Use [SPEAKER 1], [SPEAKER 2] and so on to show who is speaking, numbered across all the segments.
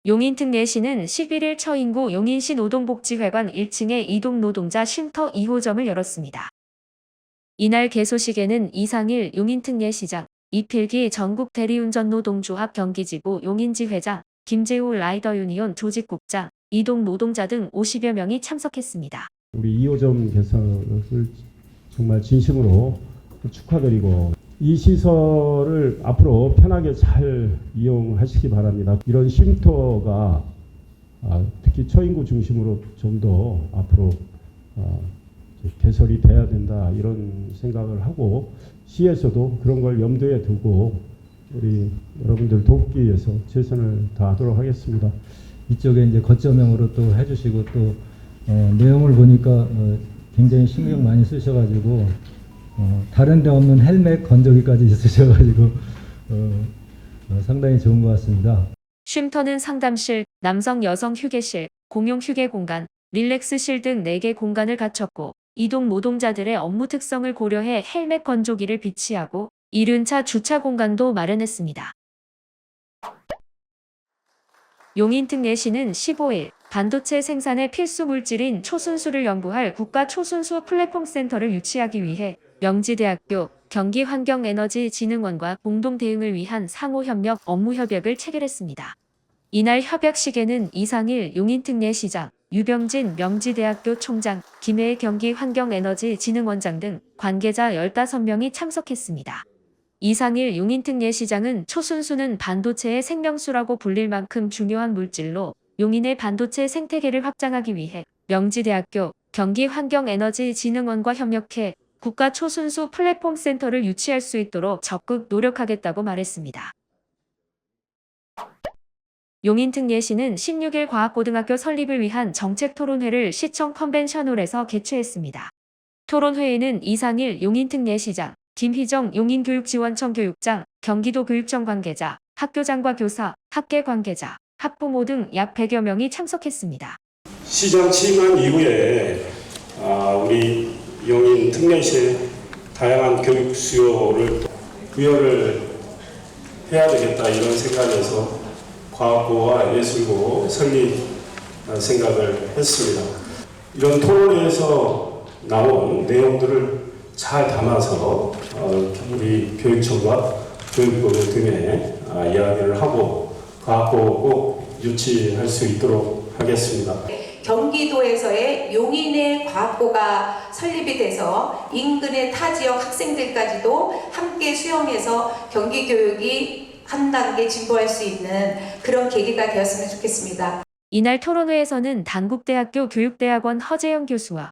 [SPEAKER 1] 용인특례시는 11일 처인구 용인시 노동복지회관 1층에 이동노동자 쉼터 2호점을 열었습니다. 이날 개소식에는 이상일 용인특례시장, 이필기 전국대리운전노동조합 경기지부 용인지회장, 김재호 라이더유니온 조직국장, 이동노동자 등 50여 명이 참석했습니다.
[SPEAKER 2] 우리 2호점 개설을 정말 진심으로 축하드리고 이 시설을 앞으로 편하게 잘 이용하시기 바랍니다. 이런 쉼터가 특히 처인구 중심으로 좀 더 앞으로 개설이 돼야 된다 이런 생각을 하고 시에서도 그런 걸 염두에 두고 우리 여러분들 돕기 위해서 최선을 다하도록 하겠습니다.
[SPEAKER 3] 이쪽에 이제 거점형으로 또 해주시고 또 내용을 보니까 굉장히 신경 많이 쓰셔가지고 다른 데 없는 헬멧 건조기까지 있으셔가지고 상당히 좋은 것 같습니다.
[SPEAKER 1] 쉼터는 상담실, 남성 여성 휴게실, 공용 휴게 공간, 릴렉스실 등 4개 공간을 갖췄고 이동 노동자들의 업무 특성을 고려해 헬멧 건조기를 비치하고 이륜차 주차 공간도 마련했습니다. 용인특례시는 15일 반도체 생산의 필수 물질인 초순수를 연구할 국가 초순수 플랫폼 센터를 유치하기 위해 명지대학교 경기환경에너지진흥원과 공동 대응을 위한 상호협력 업무협약을 체결했습니다. 이날 협약식에는 이상일 용인특례시장, 유병진 명지대학교 총장, 김해 경기환경에너지진흥원장 등 관계자 15명이 참석했습니다. 이상일 용인특례시장은 초순수는 반도체의 생명수라고 불릴 만큼 중요한 물질로 용인의 반도체 생태계를 확장하기 위해 명지대학교 경기환경에너지진흥원과 협력해 국가 초순수 플랫폼 센터를 유치할 수 있도록 적극 노력하겠다고 말했습니다. 용인특례시는 16일 과학고등학교 설립을 위한 정책토론회를 시청 컨벤션홀에서 개최했습니다. 토론회에는 이상일 용인특례시장, 김희정 용인교육지원청 교육장, 경기도교육청 관계자, 학교장과 교사, 학계 관계자, 학부모 등 약 100여 명이 참석했습니다.
[SPEAKER 4] 시장 취임한 이후에 우리 용인특례시의 다양한 교육 수요를 부여를 해야 되겠다 이런 생각에서 과학고와 예술고 설립 생각을 했습니다. 이런 토론회에서 나온 내용들을 잘 담아서 우리 교육청과 교육부 등에 이야기를 하고 과학고 꼭 유치할 수 있도록 하겠습니다.
[SPEAKER 5] 경기도에서의 용인의 과학고가 설립이 돼서 인근의 타 지역 학생들까지도 함께 수용해서 경기교육이 한 단계 진보할 수 있는 그런 계기가 되었으면 좋겠습니다.
[SPEAKER 1] 이날 토론회에서는 단국대학교 교육대학원 허재영 교수와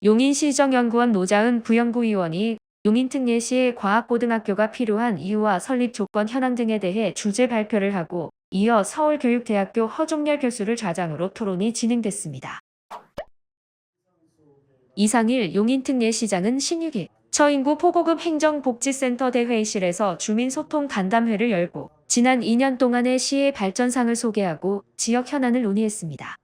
[SPEAKER 1] 용인시정연구원 노자은 부연구위원이 용인특례시의 과학고등학교가 필요한 이유와 설립 조건 현황 등에 대해 주제 발표를 하고 이어 서울교육대학교 허종열 교수를 좌장으로 토론이 진행됐습니다. 이상일 용인특례시장은 16일 처인구 포고급 행정복지센터 대회의실에서 주민소통 간담회를 열고 지난 2년 동안의 시의 발전상을 소개하고 지역 현안을 논의했습니다.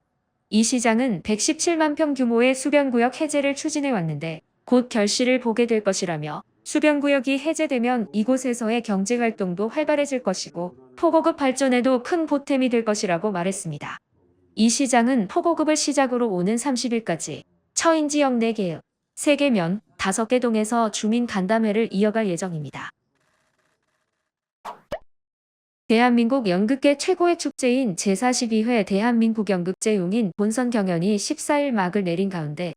[SPEAKER 1] 이 시장은 117만 평 규모의 수변구역 해제를 추진해 왔는데 곧 결실을 보게 될 것이라며 수변구역이 해제되면 이곳에서의 경제활동도 활발해질 것이고 포고급 발전에도 큰 보탬이 될 것이라고 말했습니다. 이 시장은 포고급을 시작으로 오는 30일까지 처인지역 4개, 3개면 5개 동에서 주민 간담회를 이어갈 예정입니다. 대한민국 연극계 최고의 축제인 제42회 대한민국 연극제 용인 본선 경연이 14일 막을 내린 가운데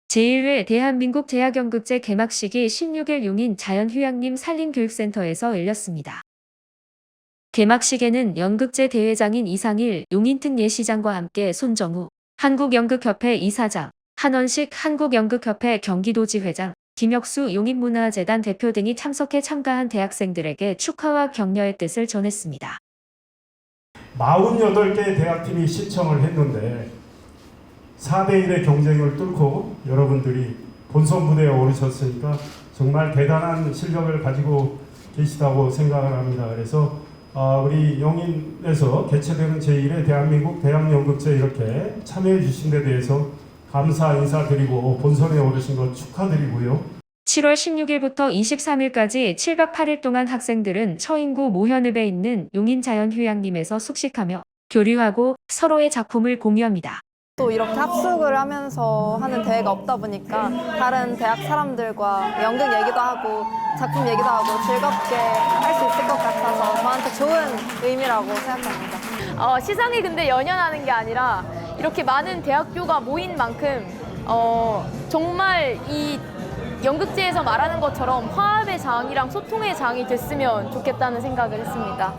[SPEAKER 1] 제1회 대한민국 대학연극제 개막식이 16일 용인 자연휴양림 산림교육센터에서 열렸습니다. 개막식에는 연극제 대회장인 이상일 용인특례시장과 함께 손정우 한국연극협회 이사장, 한원식 한국연극협회 경기도지회장, 김혁수 용인문화재단 대표 등이 참석해 참가한 대학생들에게 축하와 격려의 뜻을 전했습니다.
[SPEAKER 6] 48개 대학팀이 신청을 했는데 4대1의 경쟁을 뚫고 여러분들이 본선 무대에 오르셨으니까 정말 대단한 실력을 가지고 계시다고 생각을 합니다. 그래서 우리 용인에서 개최되는 제1회 대한민국 대학연극제 이렇게 참여해 주신 데 대해서 감사 인사드리고 본선에 오르신 것 축하드리고요.
[SPEAKER 1] 7월 16일부터 23일까지 7박 8일 동안 학생들은 처인구 모현읍에 있는 용인자연휴양림에서 숙식하며 교류하고 서로의 작품을 공유합니다.
[SPEAKER 7] 또 이렇게 합숙을 하면서 하는 대회가 없다 보니까 다른 대학 사람들과 연극 얘기도 하고 작품 얘기도 하고 즐겁게 할 수 있을 것 같아서 저한테 좋은 의미라고 생각합니다.
[SPEAKER 8] 시상이 근데 연연하는 게 아니라 이렇게 많은 대학교가 모인 만큼 정말 이 연극제에서 말하는 것처럼 화합의 장이랑 소통의 장이 됐으면 좋겠다는 생각을 했습니다.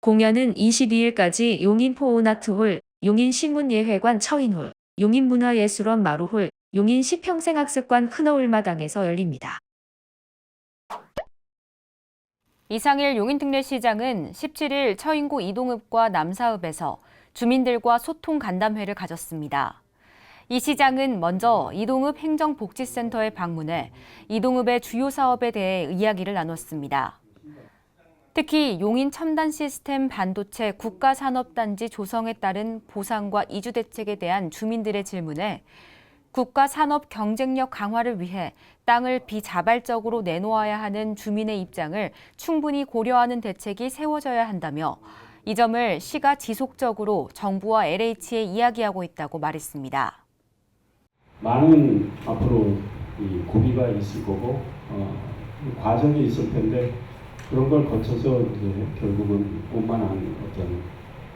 [SPEAKER 1] 공연은 22일까지 용인 포온아트홀, 용인 신문예회관 처인홀, 용인문화예술원 마루홀, 용인시 평생학습관 큰어울마당에서 열립니다.
[SPEAKER 9] 이상일 용인특례시장은 17일 처인구 이동읍과 남사읍에서 주민들과 소통 간담회를 가졌습니다. 이 시장은 먼저 이동읍 행정복지센터에 방문해 이동읍의 주요 사업에 대해 이야기를 나눴습니다. 특히 용인 첨단 시스템 반도체 국가산업단지 조성에 따른 보상과 이주 대책에 대한 주민들의 질문에 국가 산업 경쟁력 강화를 위해 땅을 비자발적으로 내놓아야 하는 주민의 입장을 충분히 고려하는 대책이 세워져야 한다며 이 점을 시가 지속적으로 정부와 LH에 이야기하고 있다고 말했습니다.
[SPEAKER 4] 많은 앞으로 이 고비가 있을 거고 과정이 있을 텐데 그런 걸 거쳐서 이제 결국은 원만한 어떤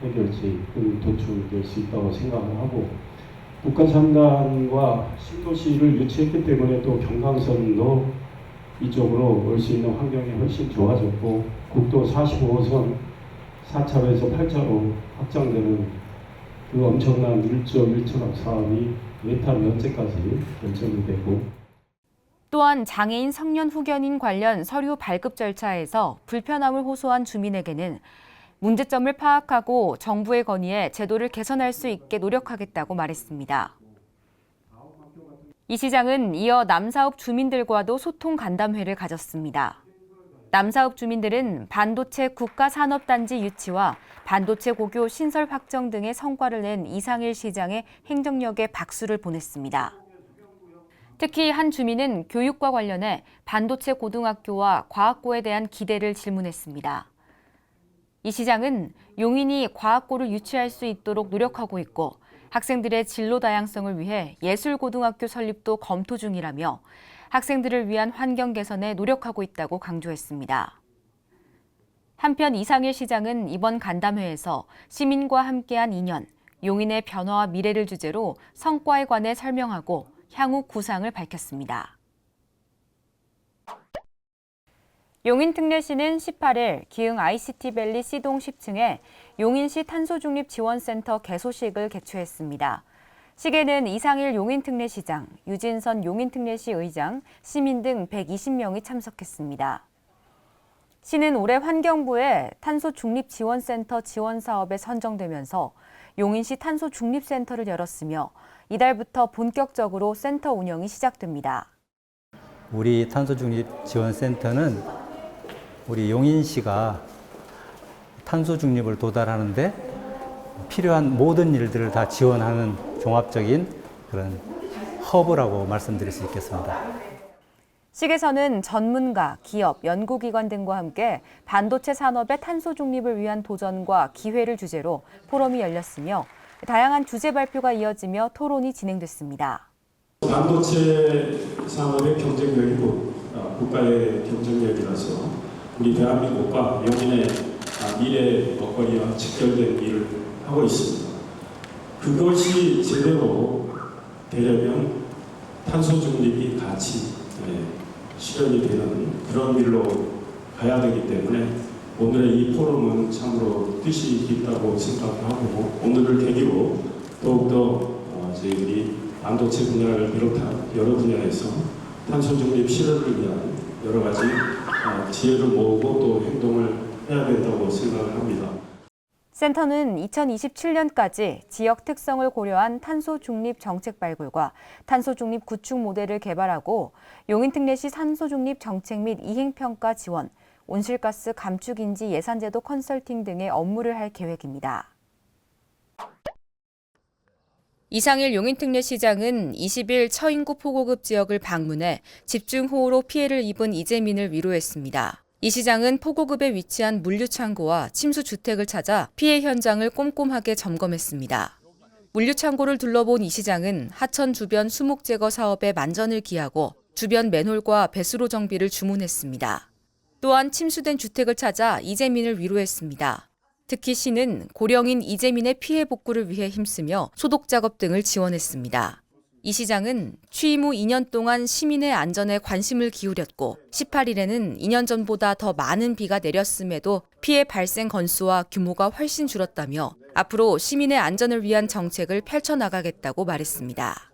[SPEAKER 4] 해결책을 도출될 수 있다고 생각을 하고 국가산단과 신도시를 유치했기 때문에 또 경강선도 이쪽으로 올 수 있는 환경이 훨씬 좋아졌고 국도 45호선 4차로에서 8차로 확장되는 그 엄청난 1조 1천억 사업이 메타 면제까지 결정이 되고
[SPEAKER 9] 또한 장애인 성년 후견인 관련 서류 발급 절차에서 불편함을 호소한 주민에게는 문제점을 파악하고 정부에 건의해 제도를 개선할 수 있게 노력하겠다고 말했습니다. 이 시장은 이어 남사읍 주민들과도 소통 간담회를 가졌습니다. 남사읍 주민들은 반도체 국가산업단지 유치와 반도체 고교 신설 확정 등의 성과를 낸 이상일 시장의 행정력에 박수를 보냈습니다. 특히 한 주민은 교육과 관련해 반도체 고등학교와 과학고에 대한 기대를 질문했습니다. 이 시장은 용인이 과학고를 유치할 수 있도록 노력하고 있고 학생들의 진로 다양성을 위해 예술고등학교 설립도 검토 중이라며 학생들을 위한 환경 개선에 노력하고 있다고 강조했습니다. 한편 이상일 시장은 이번 간담회에서 시민과 함께한 2년, 용인의 변화와 미래를 주제로 성과에 관해 설명하고 향후 구상을 밝혔습니다. 용인특례시는 18일 기흥 ICT밸리 C동 10층에 용인시 탄소중립지원센터 개소식을 개최했습니다. 시계는 이상일 용인특례시장, 유진선 용인특례시 의장, 시민 등 120명이 참석했습니다. 시는 올해 환경부의 탄소중립지원센터 지원 사업에 선정되면서 용인시 탄소중립센터를 열었으며 이달부터 본격적으로 센터 운영이 시작됩니다.
[SPEAKER 10] 우리 탄소중립지원센터는 우리 용인시가 탄소중립을 도달하는데 필요한 모든 일들을 다 지원하는 종합적인 그런 허브라고 말씀드릴 수 있겠습니다.
[SPEAKER 9] 시계서는 전문가, 기업, 연구기관 등과 함께 반도체 산업의 탄소 중립을 위한 도전과 기회를 주제로 포럼이 열렸으며 다양한 주제 발표가 이어지며 토론이 진행됐습니다.
[SPEAKER 4] 반도체 산업의 경쟁력이 국가의 경쟁력이라서 우리 대한민국과 용인의 미래 먹거리와 직결된 일을 하고 있습니다. 그것이 제대로 되려면 탄소 중립이 같이 실현이 되는 그런 일로 가야 되기 때문에 오늘의 이 포럼은 참으로 뜻이 있다고 생각하고 오늘을 계기로 더욱더 저희들이 반도체 분야를 비롯한 여러 분야에서 탄소 중립 실현을 위한 여러 가지 지혜를 모으고 또 행동을 해야 된다고 생각을 합니다.
[SPEAKER 9] 센터는 2027년까지 지역 특성을 고려한 탄소 중립 정책 발굴과 탄소 중립 구축 모델을 개발하고 용인특례시 탄소 중립 정책 및 이행평가 지원, 온실가스 감축 인지 예산제도 컨설팅 등의 업무를 할 계획입니다. 이상일 용인특례시장은 20일 처인구 포고급 지역을 방문해 집중호우로 피해를 입은 이재민을 위로했습니다. 이 시장은 포고급에 위치한 물류창고와 침수주택을 찾아 피해 현장을 꼼꼼하게 점검했습니다. 물류창고를 둘러본 이 시장은 하천 주변 수목 제거 사업에 만전을 기하고 주변 맨홀과 배수로 정비를 주문했습니다. 또한 침수된 주택을 찾아 이재민을 위로했습니다. 특히 시는 고령인 이재민의 피해 복구를 위해 힘쓰며 소독 작업 등을 지원했습니다. 이 시장은 취임 후 2년 동안 시민의 안전에 관심을 기울였고 18일에는 2년 전보다 더 많은 비가 내렸음에도 피해 발생 건수와 규모가 훨씬 줄었다며 앞으로 시민의 안전을 위한 정책을 펼쳐나가겠다고 말했습니다.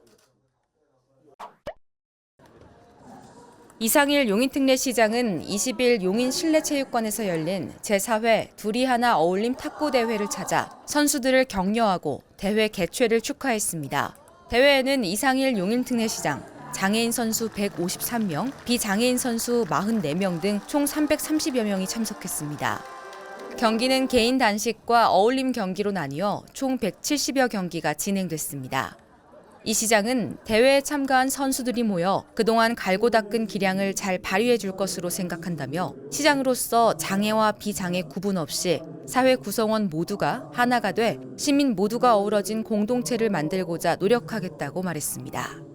[SPEAKER 9] 이상일 용인특례시장은 20일 용인 실내체육관에서 열린 제4회 둘이 하나 어울림 탁구 대회를 찾아 선수들을 격려하고 대회 개최를 축하했습니다. 대회에는 이상일 용인특례시장, 장애인 선수 153명, 비장애인 선수 44명 등 총 330여 명이 참석했습니다. 경기는 개인 단식과 어울림 경기로 나뉘어 총 170여 경기가 진행됐습니다. 이 시장은 대회에 참가한 선수들이 모여 그동안 갈고 닦은 기량을 잘 발휘해 줄 것으로 생각한다며 시장으로서 장애와 비장애 구분 없이 사회 구성원 모두가 하나가 돼 시민 모두가 어우러진 공동체를 만들고자 노력하겠다고 말했습니다.